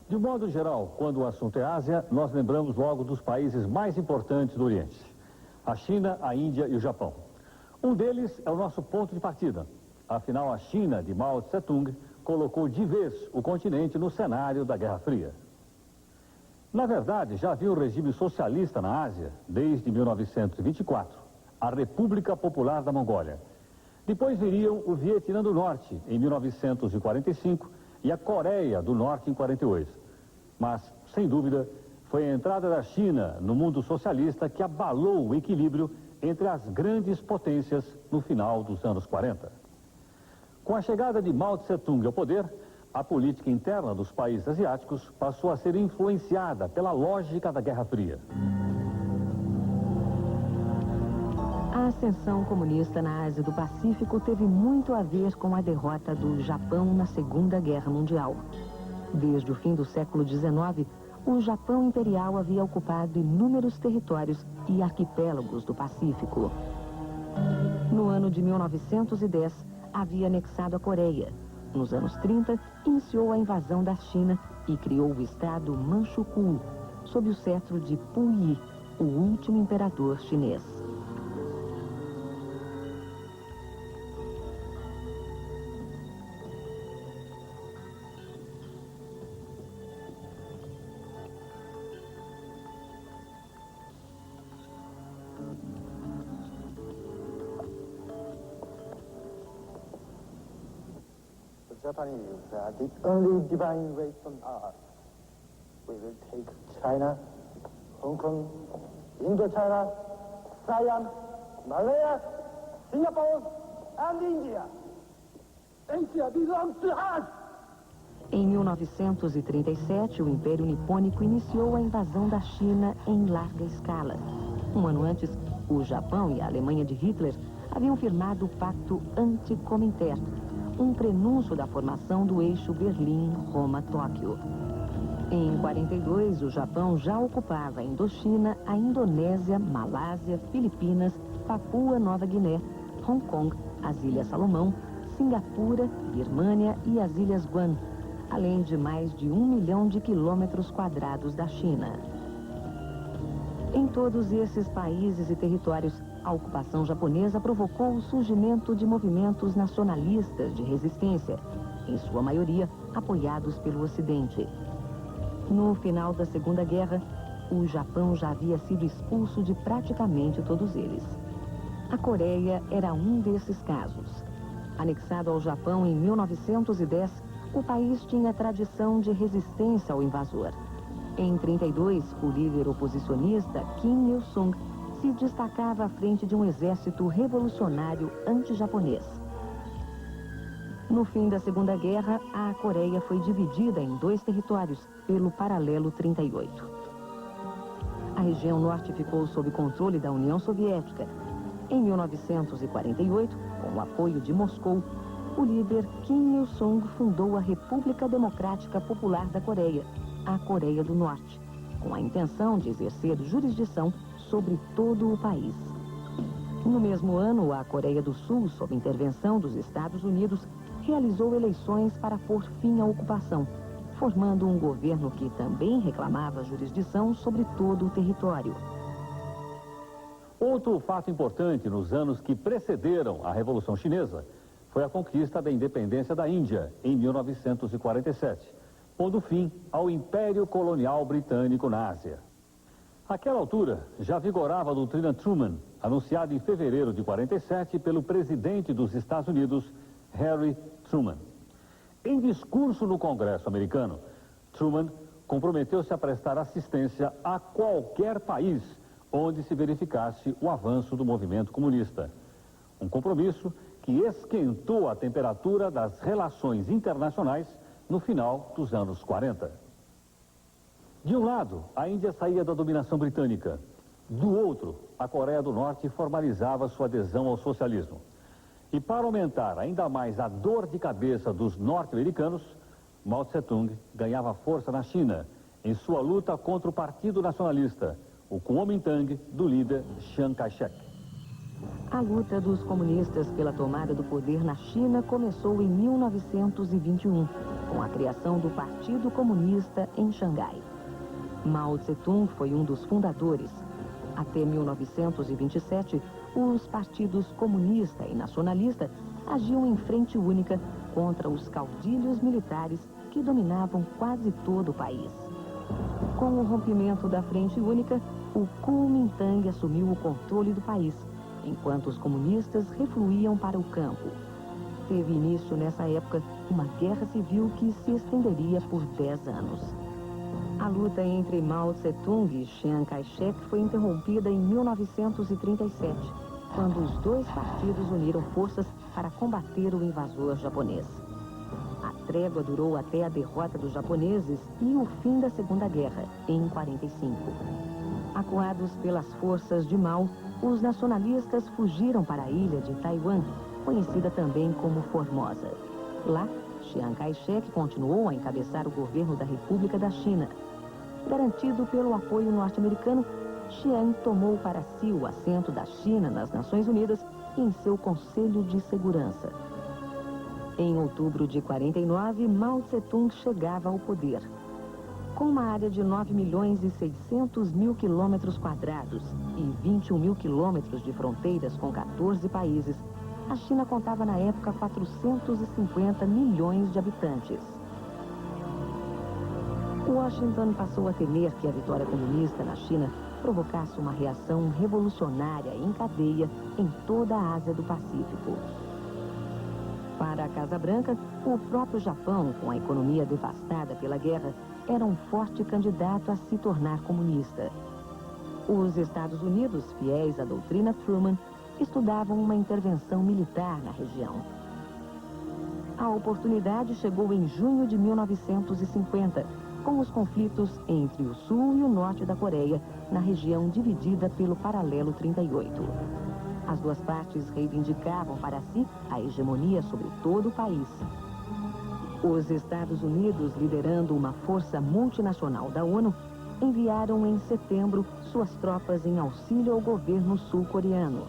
De modo geral, quando o assunto é Ásia, nós lembramos logo dos países mais importantes do Oriente. A China, a Índia e o Japão. Um deles é o nosso ponto de partida. Afinal, a China de Mao Tse-tung colocou de vez o continente no cenário da Guerra Fria. Na verdade, já havia um regime socialista na Ásia desde 1924, a República Popular da Mongólia. Depois viriam o Vietnã do Norte, em 1945, e a Coreia do Norte, em 48. Mas, sem dúvida, foi a entrada da China no mundo socialista que abalou o equilíbrio entre as grandes potências no final dos anos 40. Com a chegada de Mao Tse-tung ao poder, a política interna dos países asiáticos passou a ser influenciada pela lógica da Guerra Fria. A ascensão comunista na Ásia do Pacífico teve muito a ver com a derrota do Japão na Segunda Guerra Mundial. Desde o fim do século XIX, o Japão imperial havia ocupado inúmeros territórios e arquipélagos do Pacífico. No ano de 1910, havia anexado a Coreia. Nos anos 30, iniciou a invasão da China e criou o estado Manchukuo, sob o cetro de Puyi, o último imperador chinês. The Japanese are the only divine race on earth. We will take China, Hong Kong, Indochina, Siam, Malaya, Singapore, and India. Asia belongs to us! Em 1937, o Império Nipônico iniciou a invasão da China em larga escala. Um ano antes, o Japão e a Alemanha de Hitler haviam firmado o Pacto Anti-Comintern, um prenúncio da formação do eixo Berlim-Roma-Tóquio. Em 42, o Japão já ocupava a Indochina, a Indonésia, Malásia, Filipinas, Papua Nova Guiné, Hong Kong, as Ilhas Salomão, Singapura, Birmânia e as Ilhas Guam, além de mais de 1 milhão de quilômetros quadrados da China. Em todos esses países e territórios, a ocupação japonesa provocou o surgimento de movimentos nacionalistas de resistência, em sua maioria apoiados pelo Ocidente. No final da Segunda Guerra, o Japão já havia sido expulso de praticamente todos eles. A Coreia era um desses casos. Anexado ao Japão em 1910, o país tinha tradição de resistência ao invasor. Em 32, o líder oposicionista Kim Il-sung se destacava à frente de um exército revolucionário anti-japonês. No fim da Segunda Guerra, a Coreia foi dividida em 2 territórios, pelo Paralelo 38. A região norte ficou sob controle da União Soviética. Em 1948, com o apoio de Moscou, o líder Kim Il-sung fundou a República Democrática Popular da Coreia, a Coreia do Norte, com a intenção de exercer jurisdição sobre todo o país. No mesmo ano, a Coreia do Sul, sob intervenção dos Estados Unidos, realizou eleições para pôr fim à ocupação, formando um governo que também reclamava jurisdição sobre todo o território. Outro fato importante nos anos que precederam a Revolução Chinesa foi a conquista da independência da Índia, em 1947, pondo fim ao Império Colonial Britânico na Ásia. Àquela altura, já vigorava a doutrina Truman, anunciada em fevereiro de 47 pelo presidente dos Estados Unidos, Harry Truman. Em discurso no Congresso americano, Truman comprometeu-se a prestar assistência a qualquer país onde se verificasse o avanço do movimento comunista. Um compromisso que esquentou a temperatura das relações internacionais no final dos anos 40. De um lado, a Índia saía da dominação britânica. Do outro, a Coreia do Norte formalizava sua adesão ao socialismo. E para aumentar ainda mais a dor de cabeça dos norte-americanos, Mao Tse-tung ganhava força na China, em sua luta contra o Partido Nacionalista, o Kuomintang do líder Chiang Kai-shek. A luta dos comunistas pela tomada do poder na China começou em 1921. com a criação do Partido Comunista em Xangai. Mao Tse-tung foi um dos fundadores. Até 1927, os partidos comunista e nacionalista agiam em frente única contra os caudilhos militares que dominavam quase todo o país. Com o rompimento da frente única, o Kuomintang assumiu o controle do país, enquanto os comunistas refluíam para o campo. Teve início nessa época uma guerra civil que se estenderia por 10 anos. A luta entre Mao Tse-tung e Chiang Kai-shek foi interrompida em 1937, quando os dois partidos uniram forças para combater o invasor japonês. A trégua durou até a derrota dos japoneses e o fim da Segunda Guerra, em 45. Acuados pelas forças de Mao, os nacionalistas fugiram para a ilha de Taiwan, conhecida também como Formosa. Lá, Chiang Kai-shek continuou a encabeçar o governo da República da China. Garantido pelo apoio norte-americano, Chiang tomou para si o assento da China nas Nações Unidas e em seu Conselho de Segurança. Em outubro de 49, Mao Tse-tung chegava ao poder. Com uma área de 9.600.000 quilômetros quadrados e 21 mil quilômetros de fronteiras com 14 países, a China contava na época 450 milhões de habitantes. Washington passou a temer que a vitória comunista na China provocasse uma reação revolucionária em cadeia em toda a Ásia do Pacífico. Para a Casa Branca, o próprio Japão, com a economia devastada pela guerra, era um forte candidato a se tornar comunista. Os Estados Unidos, fiéis à doutrina Truman, estudavam uma intervenção militar na região. A oportunidade chegou em junho de 1950, com os conflitos entre o sul e o norte da Coreia, na região dividida pelo Paralelo 38. As duas partes reivindicavam para si a hegemonia sobre todo o país. Os Estados Unidos, liderando uma força multinacional da ONU, enviaram em setembro suas tropas em auxílio ao governo sul-coreano.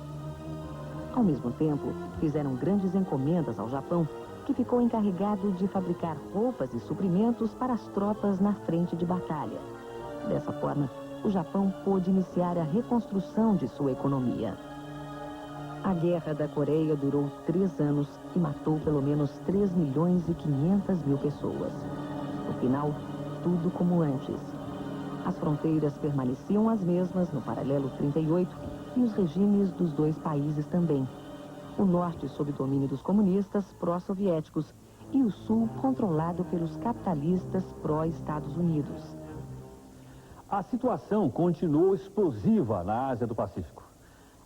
Ao mesmo tempo, fizeram grandes encomendas ao Japão, que ficou encarregado de fabricar roupas e suprimentos para as tropas na frente de batalha. Dessa forma, o Japão pôde iniciar a reconstrução de sua economia. A Guerra da Coreia durou 3 anos e matou pelo menos 3.500.000 pessoas. No final, tudo como antes. As fronteiras permaneciam as mesmas no Paralelo 38 e os regimes dos dois países também. O norte sob domínio dos comunistas pró-soviéticos e o sul controlado pelos capitalistas pró-Estados Unidos. A situação continuou explosiva na Ásia do Pacífico.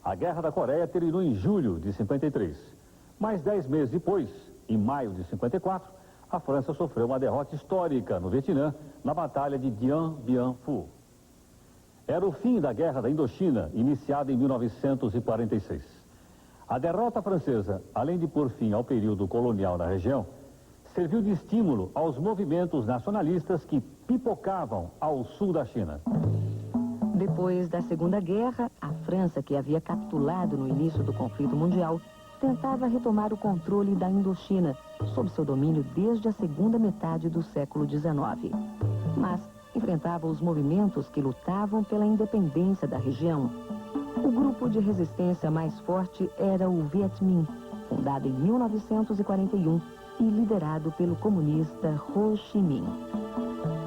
A Guerra da Coreia terminou em julho de 53. Mas 10 meses depois, em maio de 54, a França sofreu uma derrota histórica no Vietnã, na Batalha de Dien Bien Phu. Era o fim da Guerra da Indochina, iniciada em 1946. A derrota francesa, além de pôr fim ao período colonial na região, serviu de estímulo aos movimentos nacionalistas que pipocavam ao sul da China. Depois da Segunda Guerra, a França, que havia capitulado no início do conflito mundial, tentava retomar o controle da Indochina, sob seu domínio desde a segunda metade do século XIX. Mas enfrentava os movimentos que lutavam pela independência da região. O grupo de resistência mais forte era o Viet Minh, fundado em 1941 e liderado pelo comunista Ho Chi Minh.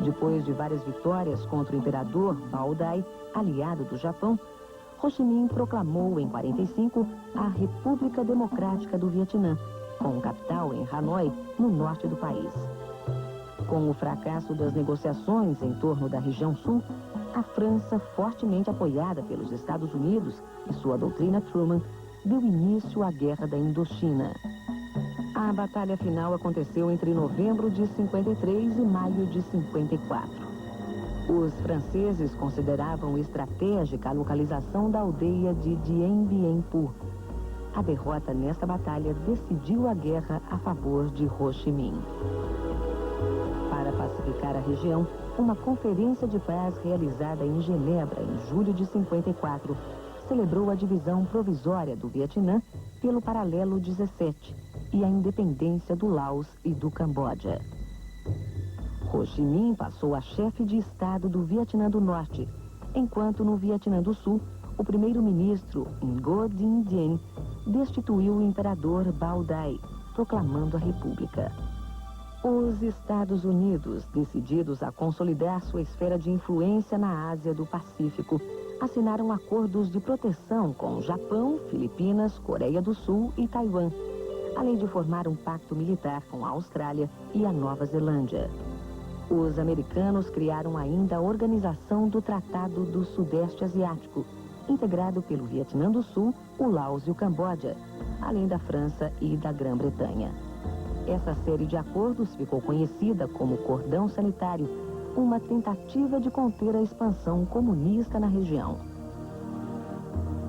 Depois de várias vitórias contra o imperador Bao Dai, aliado do Japão, Ho Chi Minh proclamou em 45 a República Democrática do Vietnã, com capital em Hanoi, no norte do país. Com o fracasso das negociações em torno da região sul, a França, fortemente apoiada pelos Estados Unidos e sua doutrina Truman, deu início à Guerra da Indochina. A batalha final aconteceu entre novembro de 53 e maio de 54. Os franceses consideravam estratégica a localização da aldeia de Dien Bien Phu. A derrota nesta batalha decidiu a guerra a favor de Ho Chi Minh. Para pacificar a região, uma conferência de paz realizada em Genebra em julho de 54 celebrou a divisão provisória do Vietnã pelo Paralelo 17 e a independência do Laos e do Camboja. Ho Chi Minh passou a chefe de Estado do Vietnã do Norte, enquanto no Vietnã do Sul, o primeiro-ministro Ngo Dinh Diem destituiu o imperador Bao Dai, proclamando a República. Os Estados Unidos, decididos a consolidar sua esfera de influência na Ásia do Pacífico, assinaram acordos de proteção com Japão, Filipinas, Coreia do Sul e Taiwan, além de formar um pacto militar com a Austrália e a Nova Zelândia. Os americanos criaram ainda a Organização do Tratado do Sudeste Asiático, integrado pelo Vietnã do Sul, o Laos e o Camboja, além da França e da Grã-Bretanha. Essa série de acordos ficou conhecida como Cordão Sanitário, uma tentativa de conter a expansão comunista na região.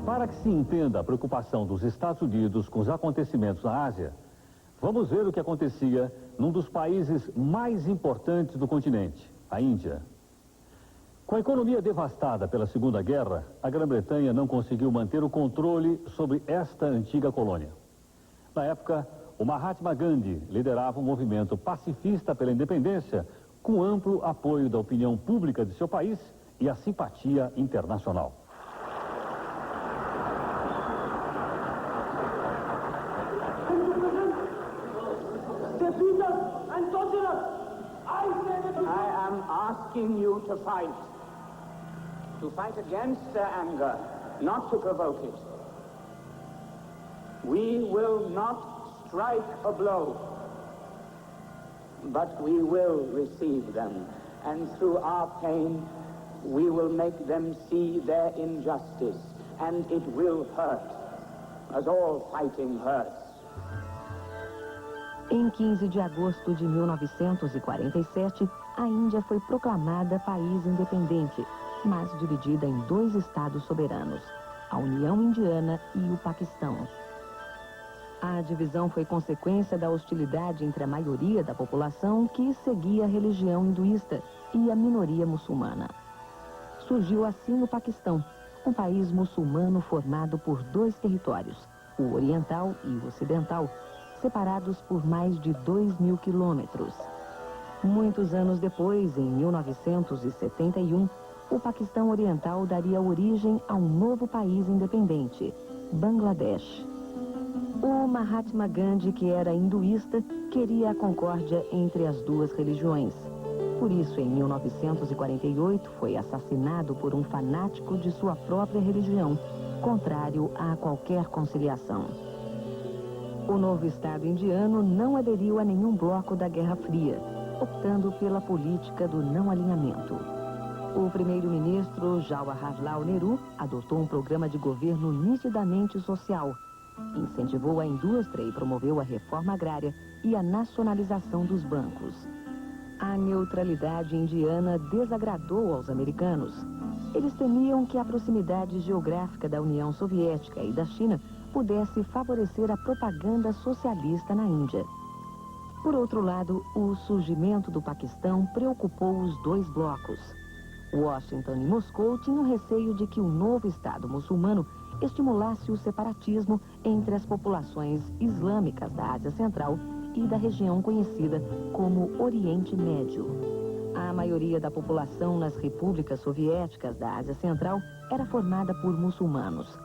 Para que se entenda a preocupação dos Estados Unidos com os acontecimentos na Ásia, vamos ver o que acontecia num dos países mais importantes do continente, a Índia. Com a economia devastada pela Segunda Guerra, a Grã-Bretanha não conseguiu manter o controle sobre esta antiga colônia. Na época, o Mahatma Gandhi liderava um movimento pacifista pela independência, com amplo apoio da opinião pública de seu país e a simpatia internacional. I am asking you to fight against their anger, not to provoke it. We will not strike a blow, but we will receive them, and through our pain, we will make them see their injustice, and it will hurt, as all fighting hurts. Em 15 de agosto de 1947, a Índia foi proclamada país independente, mas dividida em 2 estados soberanos, a União Indiana e o Paquistão. A divisão foi consequência da hostilidade entre a maioria da população que seguia a religião hinduísta e a minoria muçulmana. Surgiu assim o Paquistão, um país muçulmano formado por 2 territórios, o oriental e o ocidental, separados por mais de 2.000 quilômetros. Muitos anos depois, em 1971, o Paquistão Oriental daria origem a um novo país independente, Bangladesh. O Mahatma Gandhi, que era hinduísta, queria a concórdia entre as 2 religiões. Por isso, em 1948, foi assassinado por um fanático de sua própria religião, contrário a qualquer conciliação. O novo Estado indiano não aderiu a nenhum bloco da Guerra Fria, optando pela política do não alinhamento. O primeiro-ministro Jawaharlal Nehru adotou um programa de governo nitidamente social, incentivou a indústria e promoveu a reforma agrária e a nacionalização dos bancos. A neutralidade indiana desagradou aos americanos. Eles temiam que a proximidade geográfica da União Soviética e da China pudesse favorecer a propaganda socialista na Índia. Por outro lado, o surgimento do Paquistão preocupou os 2 blocos. Washington e Moscou tinham receio de que o novo Estado muçulmano estimulasse o separatismo entre as populações islâmicas da Ásia Central e da região conhecida como Oriente Médio. A maioria da população nas repúblicas soviéticas da Ásia Central era formada por muçulmanos.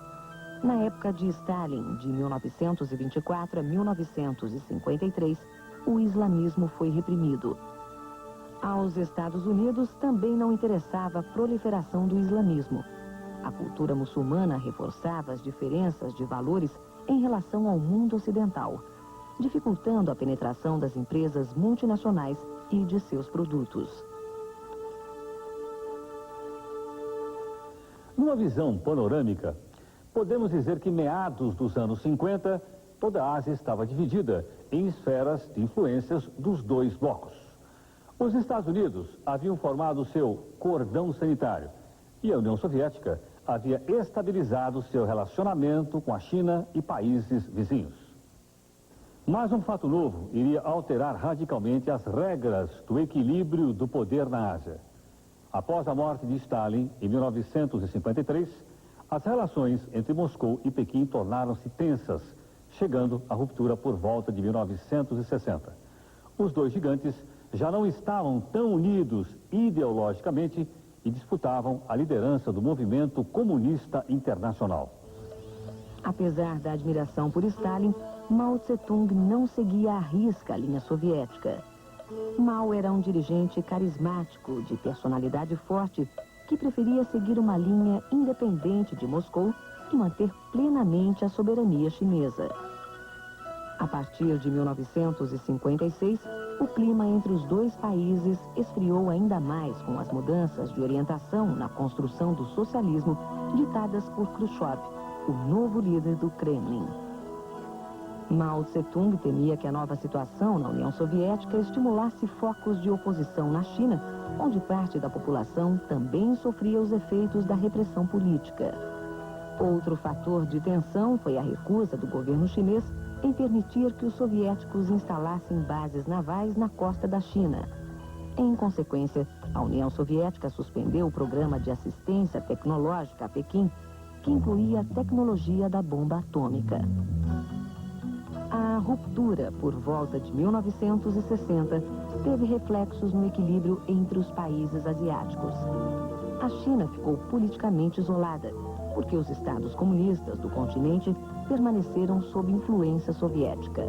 Na época de Stalin, de 1924 a 1953, o islamismo foi reprimido. Aos Estados Unidos também não interessava a proliferação do islamismo. A cultura muçulmana reforçava as diferenças de valores em relação ao mundo ocidental, dificultando a penetração das empresas multinacionais e de seus produtos. Numa visão panorâmica, podemos dizer que meados dos anos 50, toda a Ásia estava dividida em esferas de influências dos 2 blocos. Os Estados Unidos haviam formado seu cordão sanitário e a União Soviética havia estabilizado seu relacionamento com a China e países vizinhos. Mas um fato novo iria alterar radicalmente as regras do equilíbrio do poder na Ásia. Após a morte de Stalin, em 1953, as relações entre Moscou e Pequim tornaram-se tensas, chegando à ruptura por volta de 1960. Os 2 gigantes já não estavam tão unidos ideologicamente e disputavam a liderança do movimento comunista internacional. Apesar da admiração por Stalin, Mao Tse-tung não seguia à risca a linha soviética. Mao era um dirigente carismático, de personalidade forte, que preferia seguir uma linha independente de Moscou e manter plenamente a soberania chinesa. A partir de 1956, o clima entre os dois países esfriou ainda mais com as mudanças de orientação na construção do socialismo ditadas por Khrushchev, o novo líder do Kremlin. Mao Tse-tung temia que a nova situação na União Soviética estimulasse focos de oposição na China, onde parte da população também sofria os efeitos da repressão política. Outro fator de tensão foi a recusa do governo chinês em permitir que os soviéticos instalassem bases navais na costa da China. Em consequência, a União Soviética suspendeu o programa de assistência tecnológica a Pequim, que incluía a tecnologia da bomba atômica. A ruptura, por volta de 1960, teve reflexos no equilíbrio entre os países asiáticos. A China ficou politicamente isolada, porque os estados comunistas do continente permaneceram sob influência soviética.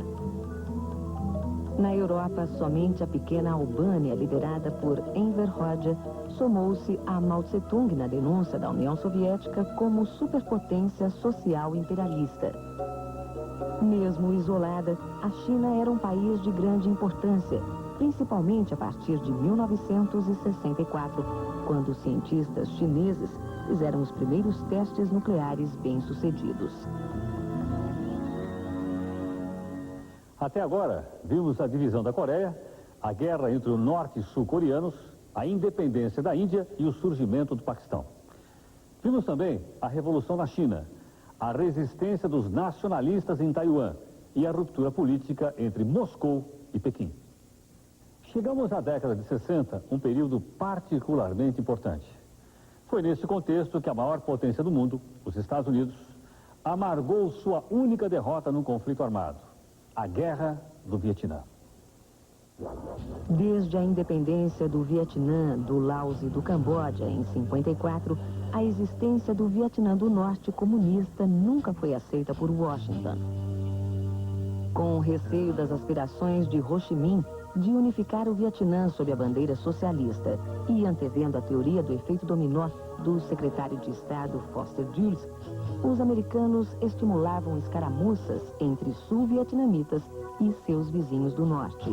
Na Europa, somente a pequena Albânia, liderada por Enver Hoxha, somou-se a Mao Tse-tung na denúncia da União Soviética como superpotência social imperialista. Mesmo isolada, a China era um país de grande importância, principalmente a partir de 1964, quando os cientistas chineses fizeram os primeiros testes nucleares bem-sucedidos. Até agora, vimos a divisão da Coreia, a guerra entre o norte e sul-coreanos, a independência da Índia e o surgimento do Paquistão. Vimos também a revolução na China, a resistência dos nacionalistas em Taiwan e a ruptura política entre Moscou e Pequim. Chegamos à década de 60, um período particularmente importante. Foi nesse contexto que a maior potência do mundo, os Estados Unidos, amargou sua única derrota num conflito armado, a Guerra do Vietnã. Desde a independência do Vietnã, do Laos e do Camboja em 54, a existência do Vietnã do Norte comunista nunca foi aceita por Washington. Com o receio das aspirações de Ho Chi Minh de unificar o Vietnã sob a bandeira socialista e antevendo a teoria do efeito dominó do secretário de Estado Foster Dulles, os americanos estimulavam escaramuças entre sul-vietnamitas e seus vizinhos do norte.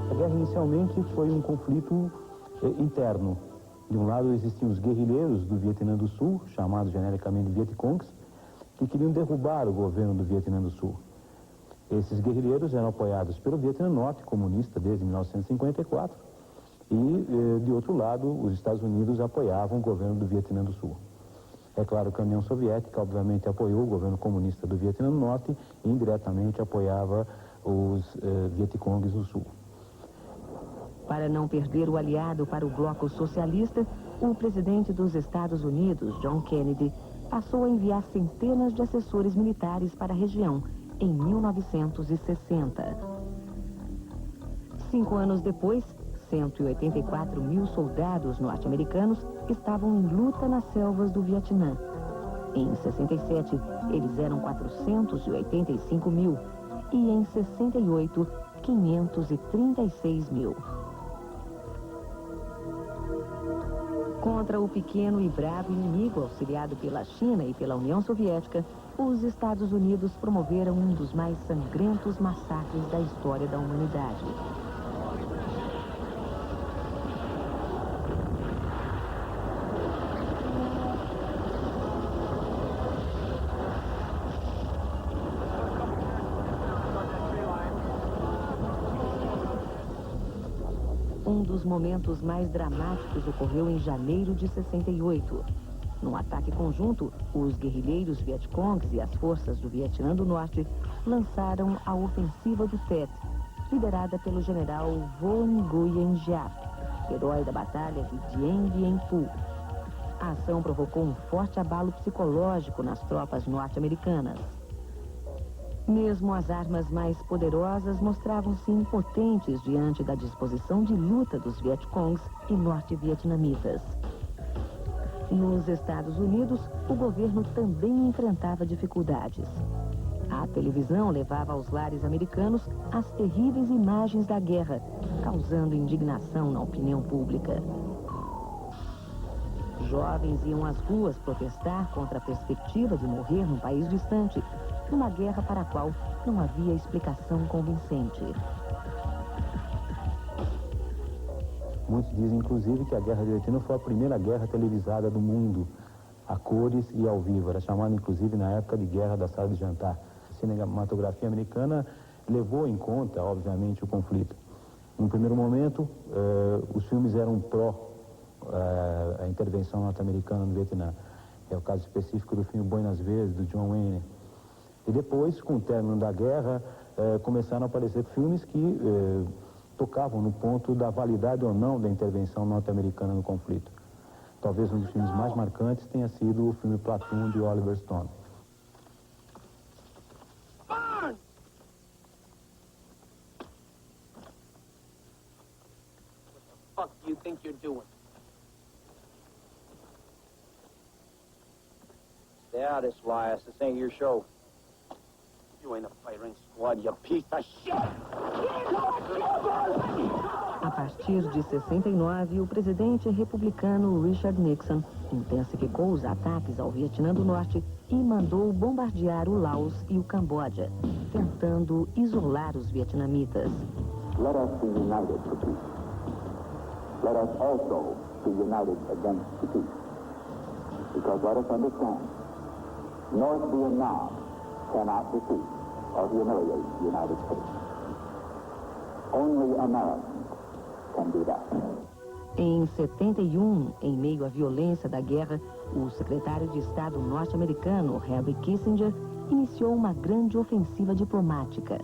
A guerra inicialmente foi um conflito interno. De um lado existiam os guerrilheiros do Vietnã do Sul, chamados genericamente Vietcongs, que queriam derrubar o governo do Vietnã do Sul. Esses guerrilheiros eram apoiados pelo Vietnã Norte, comunista desde 1954, e, de outro lado, os Estados Unidos apoiavam o governo do Vietnã do Sul. É claro que a União Soviética, obviamente, apoiou o governo comunista do Vietnã do Norte e, indiretamente, apoiava os Vietcongs do Sul. Para não perder o aliado para o bloco socialista, o presidente dos Estados Unidos, John Kennedy, passou a enviar centenas de assessores militares para a região, em 1960. 5 anos depois, 184 mil soldados norte-americanos estavam em luta nas selvas do Vietnã. Em 67, eles eram 485 mil e em 68, 536 mil. Contra o pequeno e bravo inimigo auxiliado pela China e pela União Soviética, os Estados Unidos promoveram um dos mais sangrentos massacres da história da humanidade. Um dos momentos mais dramáticos ocorreu em janeiro de 68. Num ataque conjunto, os guerrilheiros Vietcongs e as forças do Vietnã do Norte lançaram a ofensiva do Tet, liderada pelo general Vo Nguyen Giap, herói da batalha de Dien Bien Phu. A ação provocou um forte abalo psicológico nas tropas norte-americanas. Mesmo as armas mais poderosas mostravam-se impotentes diante da disposição de luta dos Vietcongs e norte-vietnamitas. Nos Estados Unidos, o governo também enfrentava dificuldades. A televisão levava aos lares americanos as terríveis imagens da guerra, causando indignação na opinião pública. Jovens iam às ruas protestar contra a perspectiva de morrer num país distante, numa guerra para a qual não havia explicação convincente. Muitos dizem, inclusive, que a Guerra do Vietnã foi a primeira guerra televisada do mundo, a cores e ao vivo. Era chamada, inclusive, na época de Guerra da Sala de Jantar. A cinematografia americana levou em conta, obviamente, o conflito. No primeiro momento, os filmes eram pró a intervenção norte-americana no Vietnã. É o caso específico do filme Buenas Verdes, do John Wayne. E depois, com o término da guerra, começaram a aparecer filmes que tocavam no ponto da validade ou não da intervenção norte-americana no conflito. Talvez um dos filmes mais marcantes tenha sido o filme Platoon, de Oliver Stone. What the fuck do you think you're doing? Stay out of this, Elias. This ain't your show. You ain't a firing squad, you piece of shit! A partir de 69, o presidente republicano Richard Nixon intensificou os ataques ao Vietnã do Norte e mandou bombardear o Laos e o Camboja, tentando isolar os vietnamitas. Let us be united for peace. Let us also be united against the peace. Because let us understand, North Vietnam cannot defeat or humiliate the United States. Only Americans can do that. Em 71, em meio à violência da guerra, o secretário de Estado norte-americano, Henry Kissinger, iniciou uma grande ofensiva diplomática.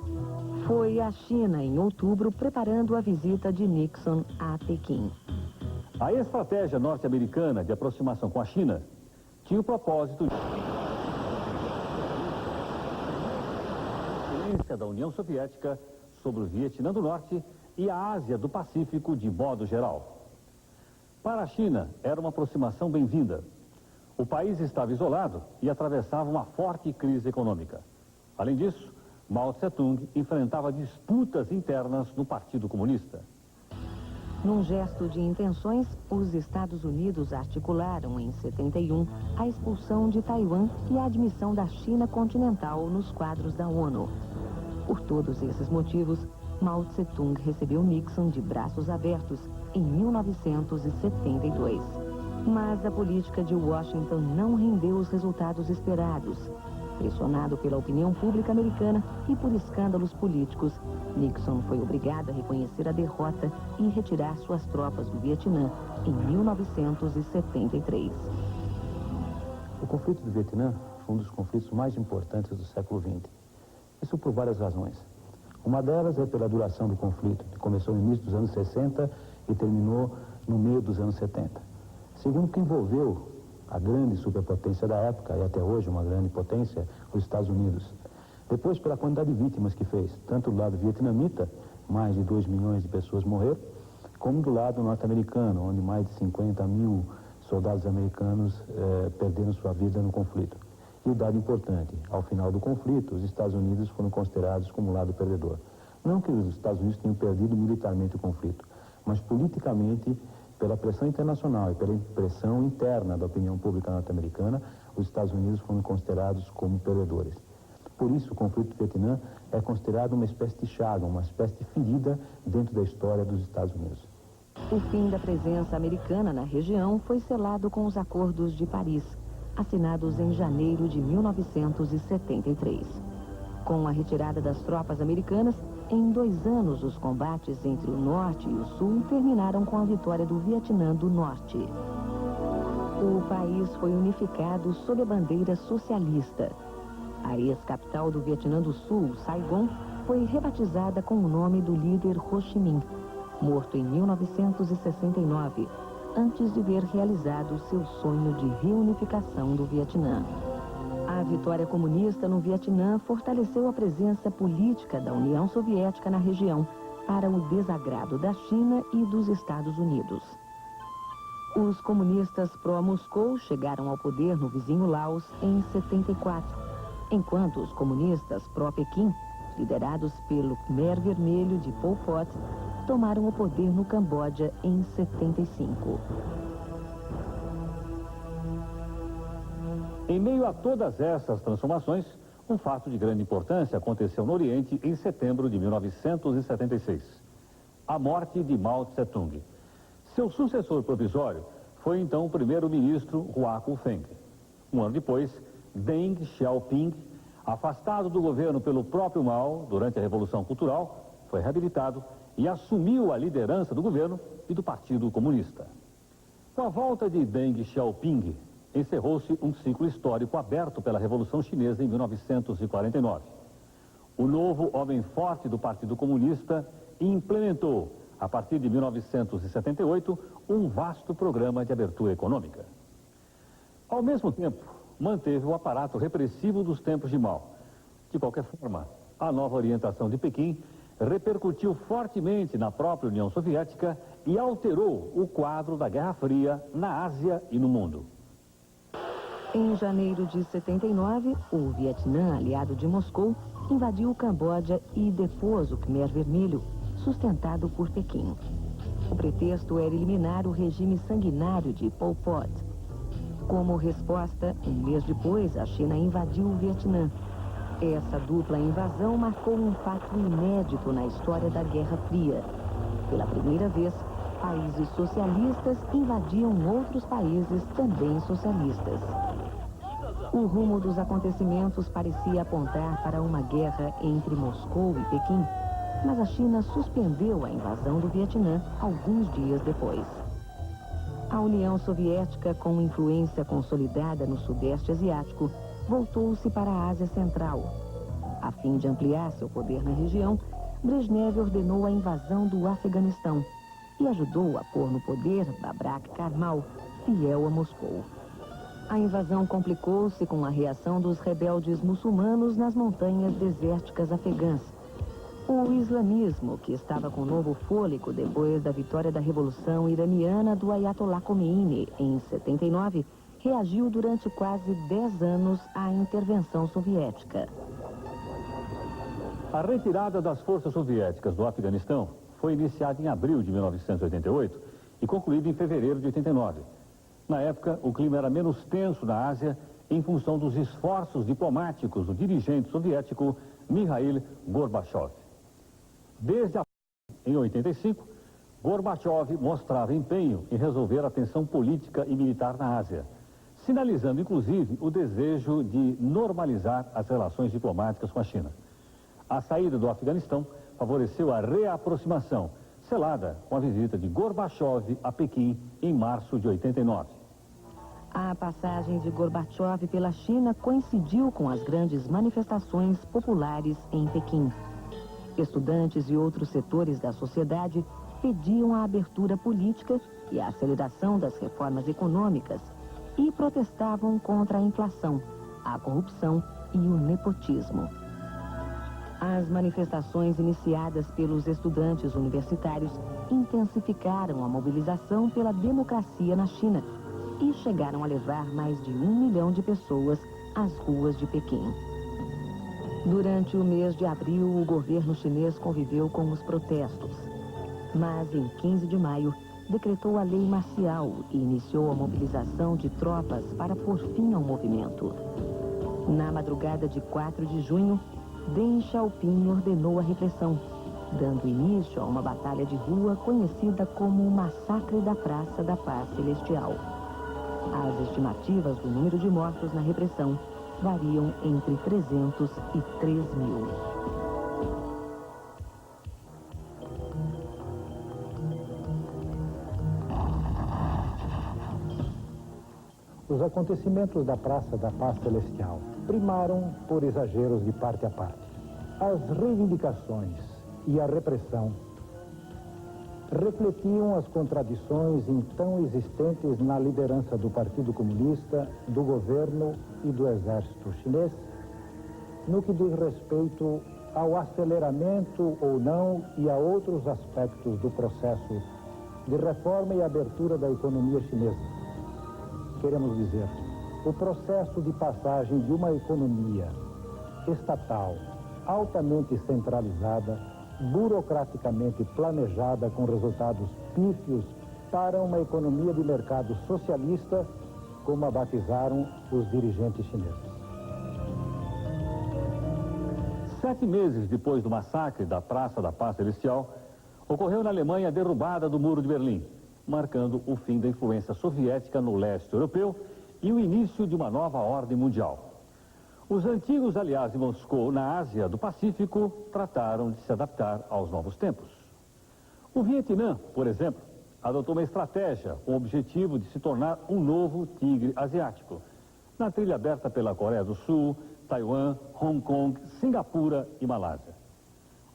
Foi à China em outubro, preparando a visita de Nixon a Pequim. A estratégia norte-americana de aproximação com a China tinha o propósito de influência da União Soviética sobre o Vietnã do Norte e a Ásia do Pacífico de modo geral. Para a China, era uma aproximação bem-vinda. O país estava isolado e atravessava uma forte crise econômica. Além disso, Mao Tse-tung enfrentava disputas internas no Partido Comunista. Num gesto de intenções, os Estados Unidos articularam em 71 a expulsão de Taiwan e a admissão da China continental nos quadros da ONU. Por todos esses motivos, Mao Tse-tung recebeu Nixon de braços abertos em 1972. Mas a política de Washington não rendeu os resultados esperados. Pressionado pela opinião pública americana e por escândalos políticos, Nixon foi obrigado a reconhecer a derrota e retirar suas tropas do Vietnã em 1973. O conflito do Vietnã foi um dos conflitos mais importantes do século XX. Isso por várias razões. Uma delas é pela duração do conflito, que começou no início dos anos 60 e terminou no meio dos anos 70. Segundo, que envolveu a grande superpotência da época, e até hoje uma grande potência, os Estados Unidos. Depois, pela quantidade de vítimas que fez, tanto do lado vietnamita, mais de 2 milhões de pessoas morreram, como do lado norte-americano, onde mais de 50 mil soldados americanos perderam sua vida no conflito. E o dado importante, ao final do conflito, os Estados Unidos foram considerados como lado perdedor. Não que os Estados Unidos tenham perdido militarmente o conflito, mas politicamente, pela pressão internacional e pela pressão interna da opinião pública norte-americana, os Estados Unidos foram considerados como perdedores. Por isso, o conflito do Vietnã é considerado uma espécie de chaga, uma espécie de ferida dentro da história dos Estados Unidos. O fim da presença americana na região foi selado com os Acordos de Paris, assinados em janeiro de 1973. Com a retirada das tropas americanas, em 2 anos os combates entre o Norte e o Sul terminaram com a vitória do Vietnã do Norte. O país foi unificado sob a bandeira socialista. A ex-capital do Vietnã do Sul, Saigon, foi rebatizada com o nome do líder Ho Chi Minh, morto em 1969, antes de ver realizado seu sonho de reunificação do Vietnã. A vitória comunista no Vietnã fortaleceu a presença política da União Soviética na região, para o desagrado da China e dos Estados Unidos. Os comunistas pró-Moscou chegaram ao poder no vizinho Laos em 74, enquanto os comunistas pró-Pequim, liderados pelo Khmer Vermelho de Pol Pot, tomaram o poder no Camboja em 75. Em meio a todas essas transformações, um fato de grande importância aconteceu no Oriente em setembro de 1976. A morte de Mao Tse-tung. Seu sucessor provisório foi então o primeiro-ministro Hua Kufeng. Um ano depois, Deng Xiaoping, afastado do governo pelo próprio Mao durante a Revolução Cultural, foi reabilitado e assumiu a liderança do governo e do Partido Comunista. Com a volta de Deng Xiaoping, encerrou-se um ciclo histórico aberto pela Revolução Chinesa em 1949. O novo homem forte do Partido Comunista implementou, a partir de 1978, um vasto programa de abertura econômica. Ao mesmo tempo, manteve o aparato repressivo dos tempos de Mao. De qualquer forma, a nova orientação de Pequim repercutiu fortemente na própria União Soviética e alterou o quadro da Guerra Fria na Ásia e no mundo. Em janeiro de 79, o Vietnã, aliado de Moscou, invadiu o Camboja e depôs o Khmer Vermelho, sustentado por Pequim. O pretexto era eliminar o regime sanguinário de Pol Pot. Como resposta, um mês depois, a China invadiu o Vietnã. Essa dupla invasão marcou um fato inédito na história da Guerra Fria. Pela primeira vez, países socialistas invadiam outros países também socialistas. O rumo dos acontecimentos parecia apontar para uma guerra entre Moscou e Pequim, mas a China suspendeu a invasão do Vietnã alguns dias depois. A União Soviética, com influência consolidada no Sudeste Asiático, voltou-se para a Ásia Central. A fim de ampliar seu poder na região, Brezhnev ordenou a invasão do Afeganistão e ajudou a pôr no poder Babrak Karmal, fiel a Moscou. A invasão complicou-se com a reação dos rebeldes muçulmanos nas montanhas desérticas afegãs. O islamismo, que estava com novo fôlego depois da vitória da Revolução Iraniana do Ayatollah Khomeini em 79, reagiu durante quase 10 anos à intervenção soviética. A retirada das forças soviéticas do Afeganistão foi iniciada em abril de 1988 e concluída em fevereiro de 89. Na época, o clima era menos tenso na Ásia em função dos esforços diplomáticos do dirigente soviético Mikhail Gorbachev. Desde em 85, Gorbachev mostrava empenho em resolver a tensão política e militar na Ásia, sinalizando inclusive o desejo de normalizar as relações diplomáticas com a China. A saída do Afeganistão favoreceu a reaproximação, selada com a visita de Gorbachev a Pequim em março de 89. A passagem de Gorbachev pela China coincidiu com as grandes manifestações populares em Pequim. Estudantes e outros setores da sociedade pediam a abertura política e a aceleração das reformas econômicas e protestavam contra a inflação, a corrupção e o nepotismo. As manifestações iniciadas pelos estudantes universitários intensificaram a mobilização pela democracia na China e chegaram a levar mais de 1 milhão de pessoas às ruas de Pequim. Durante o mês de abril, o governo chinês conviveu com os protestos. Mas, em 15 de maio, decretou a lei marcial e iniciou a mobilização de tropas para pôr fim ao movimento. Na madrugada de 4 de junho, Deng Xiaoping ordenou a repressão, dando início a uma batalha de rua conhecida como o Massacre da Praça da Paz Celestial. As estimativas do número de mortos na repressão variam entre 300 e 3 mil. Os acontecimentos da Praça da Paz Celestial primaram por exageros de parte a parte. As reivindicações e a repressão refletiam as contradições então existentes na liderança do Partido Comunista, do governo e do exército chinês, no que diz respeito ao aceleramento ou não e a outros aspectos do processo de reforma e abertura da economia chinesa. Queremos dizer, o processo de passagem de uma economia estatal altamente centralizada, burocraticamente planejada com resultados pífios para uma economia de mercado socialista, como a batizaram os dirigentes chineses. 7 meses depois do massacre da Praça da Paz Celestial, ocorreu na Alemanha a derrubada do Muro de Berlim, marcando o fim da influência soviética no leste europeu e o início de uma nova ordem mundial. Os antigos aliados de Moscou na Ásia do Pacífico trataram de se adaptar aos novos tempos. O Vietnã, por exemplo, adotou uma estratégia com o objetivo de se tornar um novo tigre asiático, na trilha aberta pela Coreia do Sul, Taiwan, Hong Kong, Singapura e Malásia.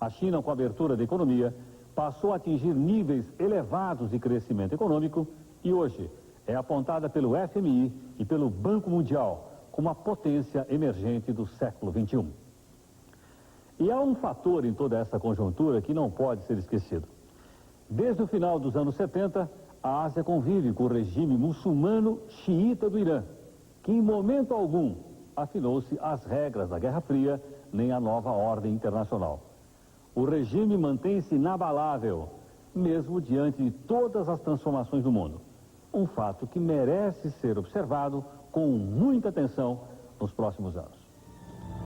A China, com a abertura da economia, passou a atingir níveis elevados de crescimento econômico e hoje é apontada pelo FMI e pelo Banco Mundial como a potência emergente do século XXI. E há um fator em toda essa conjuntura que não pode ser esquecido. Desde o final dos anos 70, a Ásia convive com o regime muçulmano xiita do Irã, que em momento algum afinou-se às regras da Guerra Fria nem à nova ordem internacional. O regime mantém-se inabalável, mesmo diante de todas as transformações do mundo. Um fato que merece ser observado com muita atenção nos próximos anos.